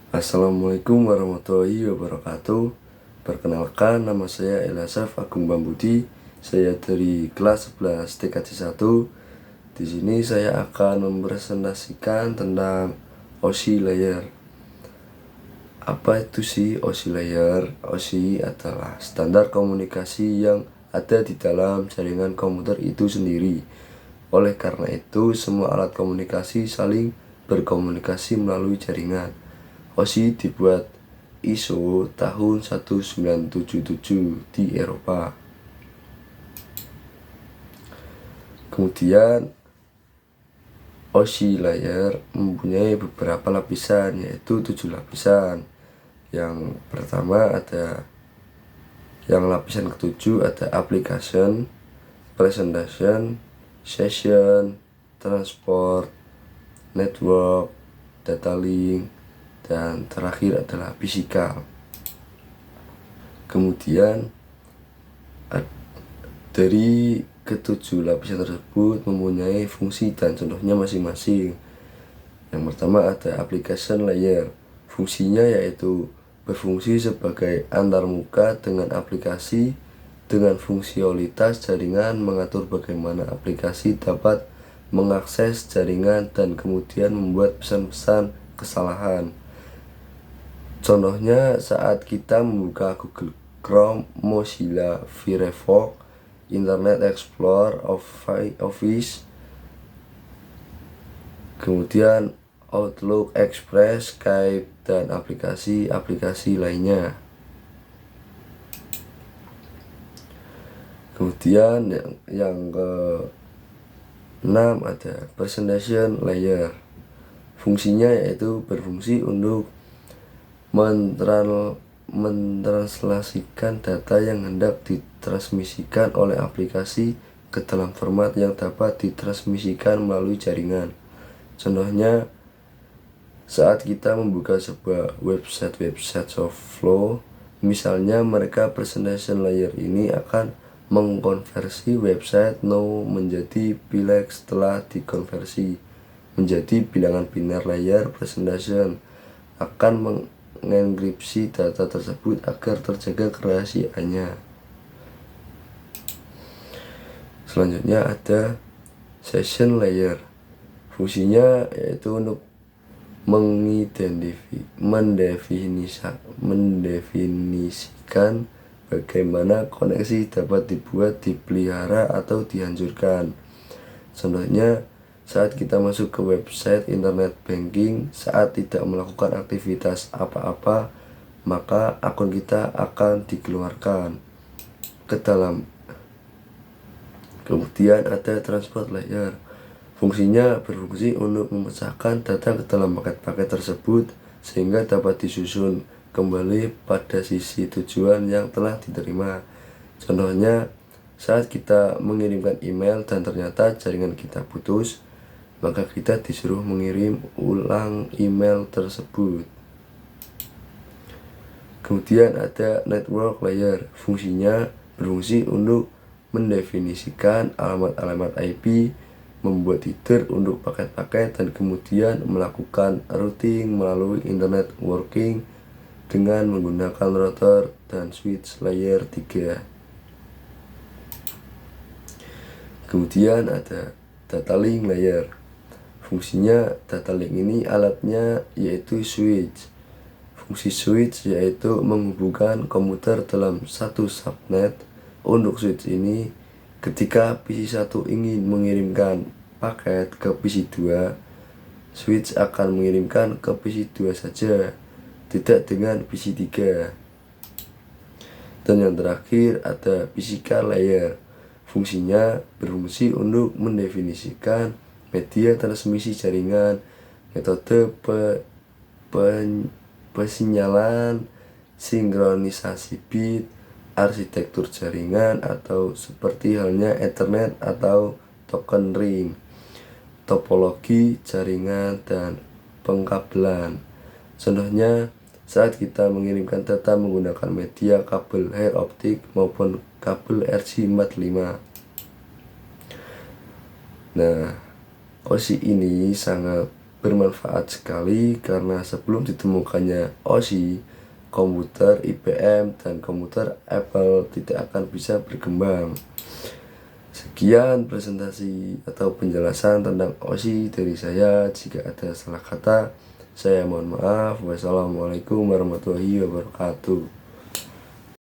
Assalamualaikum warahmatullahi wabarakatuh. Perkenalkan, nama saya Elasaf Agung Bambudi. Saya dari kelas 11 TKJ 1. Di sini saya akan mempresentasikan tentang OSI layer. Apa itu sih OSI layer? OSI adalah standar komunikasi yang ada di dalam jaringan komputer itu sendiri. Oleh karena itu, semua alat komunikasi saling berkomunikasi melalui jaringan. OSI dibuat ISO tahun 1977 di Eropa. Kemudian OSI layer mempunyai beberapa lapisan, yaitu 7 lapisan. Yang pertama ada yang lapisan ketujuh ada application, presentation, session, transport, network, data link, dan terakhir adalah fisikal. Kemudian dari ketujuh lapisan tersebut mempunyai fungsi dan contohnya masing-masing. Yang pertama ada application layer. Fungsinya yaitu berfungsi sebagai antarmuka dengan aplikasi dengan fungsionalitas jaringan, mengatur bagaimana aplikasi dapat mengakses jaringan dan kemudian membuat pesan-pesan kesalahan. Contohnya saat kita membuka Google Chrome, Mozilla Firefox, Internet Explorer, Office, kemudian Outlook, Express, Skype, dan aplikasi-aplikasi lainnya. Kemudian yang ke-6 ada presentation layer. Fungsinya yaitu berfungsi untuk mentranslasikan data yang hendak ditransmisikan oleh aplikasi ke dalam format yang dapat ditransmisikan melalui jaringan. Contohnya saat kita membuka sebuah website Softflow, misalnya mereka presentation layer ini akan mengkonversi website no menjadi bilek. Setelah dikonversi menjadi bilangan biner, layer presentation akan mengenkripsi data tersebut agar terjaga kerahasiaannya. Selanjutnya ada session layer. Fungsinya yaitu untuk mendefinisikan bagaimana koneksi dapat dibuat, dipelihara, atau dihancurkan. Contohnya saat kita masuk ke website internet banking, saat tidak melakukan aktivitas apa-apa, maka akun kita akan dikeluarkan ke dalam. Kemudian ada transport layer. Fungsinya berfungsi untuk memecahkan data ke dalam paket-paket tersebut sehingga dapat disusun kembali pada sisi tujuan yang telah diterima. Contohnya saat kita mengirimkan email dan ternyata jaringan kita putus, maka kita disuruh mengirim ulang email tersebut. Kemudian ada network layer. Fungsinya berfungsi untuk mendefinisikan alamat-alamat IP, membuat header untuk paket-paket, dan kemudian melakukan routing melalui internet working dengan menggunakan router dan switch layer 3. Kemudian ada data link layer. Fungsinya data link ini alatnya yaitu switch. Fungsi switch yaitu menghubungkan komputer dalam satu subnet. Untuk switch ini, ketika PC1 ingin mengirimkan paket ke PC2, switch akan mengirimkan ke PC2 saja, tidak dengan PC3. Dan yang terakhir ada physical layer. Fungsinya berfungsi untuk mendefinisikan media transmisi jaringan, metode pesinyalan, sinkronisasi bit, arsitektur jaringan, atau seperti halnya Ethernet atau token ring, topologi jaringan, dan pengkabelan. Contohnya saat kita mengirimkan data menggunakan media kabel air optik maupun kabel RJ45. Nah, OSI ini sangat bermanfaat sekali karena sebelum ditemukannya OSI, komputer IBM dan komputer Apple tidak akan bisa berkembang. Sekian presentasi atau penjelasan tentang OSI dari saya. Jika ada salah kata, saya mohon maaf. Wassalamualaikum warahmatullahi wabarakatuh.